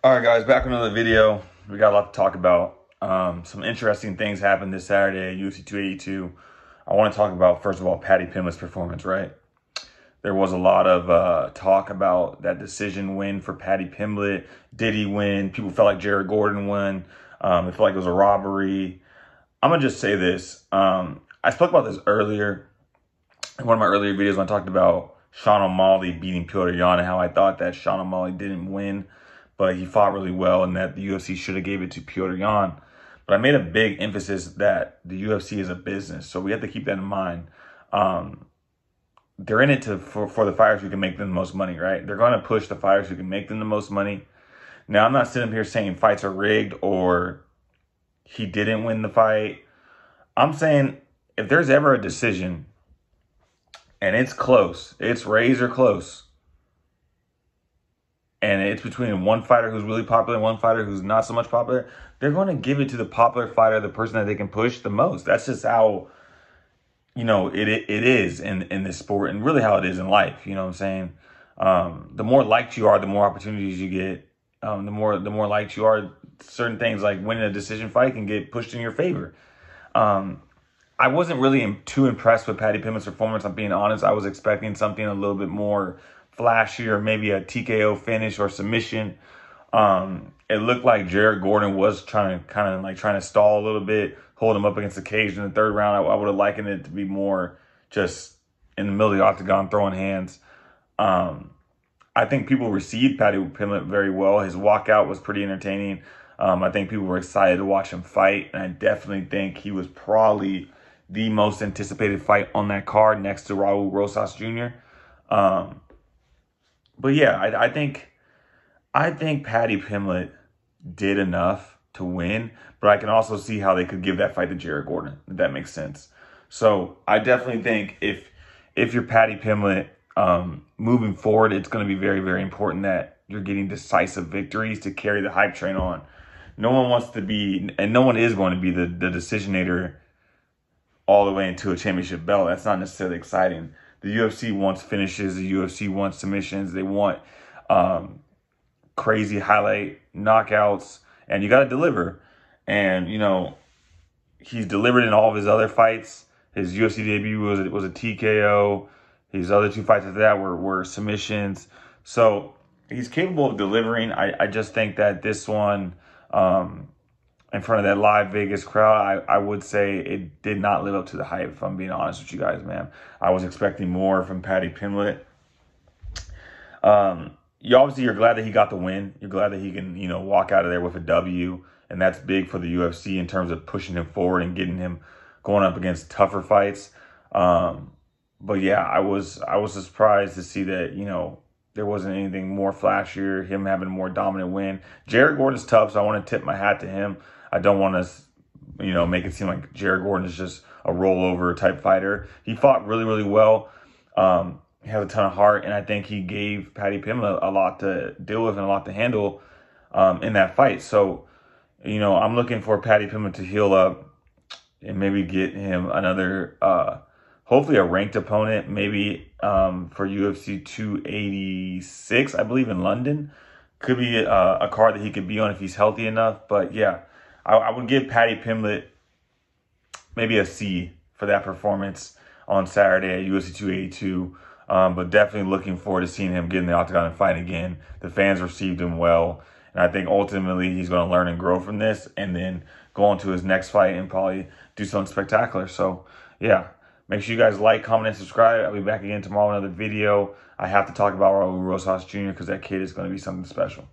All right, guys, back with another video. We got a lot to talk about. Some interesting things happened this Saturday at UFC 282. I want to talk about, first of all, Paddy Pimblett's performance, right? There was a lot of talk about that decision win for Paddy Pimblett. Did he win? People felt like Jared Gordon won. It felt like it was a robbery. I'm going to just say this. I spoke about this earlier in one of my earlier videos when I talked about Sean O'Malley beating Piotr Yan and how I thought that Sean O'Malley didn't win, but he fought really well and that the UFC should have gave it to Piotr Yan. But I made a big emphasis that the UFC is a business, so we have to keep that in mind. They're in it for the fighters who can make them the most money, right? They're going to push the fighters who can make them the most money. Now, I'm not sitting here saying fights are rigged or he didn't win the fight. I'm saying if there's ever a decision and it's close, it's razor close, and it's between one fighter who's really popular and one fighter who's not so much popular, they're going to give it to the popular fighter, the person that they can push the most. That's just how, it is in this sport, and really how it is in life. You know what I'm saying? The more liked you are, the more opportunities you get. The more liked you are, certain things like winning a decision fight can get pushed in your favor. I wasn't really too impressed with Paddy Pimblett's performance, I'm being honest. I was expecting something a little bit more flashy, or maybe a TKO finish or submission. It looked like Jared Gordon was trying to stall a little bit, hold him up against the cage in the third round. I would have likened it to be more just in the middle of the octagon throwing hands. I think people received Paddy Pimblett very well. His walkout was pretty entertaining. I think people were excited to watch him fight, and I definitely think he was probably the most anticipated fight on that card next to Raul Rosas Jr. But yeah, I think Paddy Pimblett did enough to win, but I can also see how they could give that fight to Jared Gordon, if that makes sense. So I definitely think if you're Paddy Pimblett, moving forward, it's going to be very, very important that you're getting decisive victories to carry the hype train on. No one wants to be, and no one is going to be the decisionator all the way into a championship belt. That's not necessarily exciting. The UFC wants finishes. The UFC wants submissions. They want crazy highlight knockouts, and you got to deliver. And he's delivered in all of his other fights. His UFC debut was a TKO. His other two fights after that were submissions. So he's capable of delivering. I just think that this one, in front of that live Vegas crowd, I would say it did not live up to the hype, if I'm being honest with you guys, man. I was expecting more from Paddy Pimblett. You're glad that he got the win. You're glad that he can, walk out of there with a W. And that's big for the UFC in terms of pushing him forward and getting him going up against tougher fights. But yeah, I was surprised to see that, there wasn't anything more flashier, him having a more dominant win. Jared Gordon's tough, so I want to tip my hat to him. I don't want to, make it seem like Jared Gordon is just a rollover type fighter. He fought really, really well. He has a ton of heart, and I think he gave Paddy Pimblett a lot to deal with and a lot to handle in that fight. So, I'm looking for Paddy Pimblett to heal up and maybe get him another, hopefully a ranked opponent, maybe for UFC 286, I believe, in London. Could be a card that he could be on if he's healthy enough. But yeah, I would give Paddy Pimblett maybe a C for that performance on Saturday at UFC 282. But definitely looking forward to seeing him get in the octagon and fight again. The fans received him well. And I think ultimately he's going to learn and grow from this and then go on to his next fight and probably do something spectacular. So, yeah, make sure you guys like, comment, and subscribe. I'll be back again tomorrow with another video. I have to talk about Raul Rosas Jr. because that kid is going to be something special.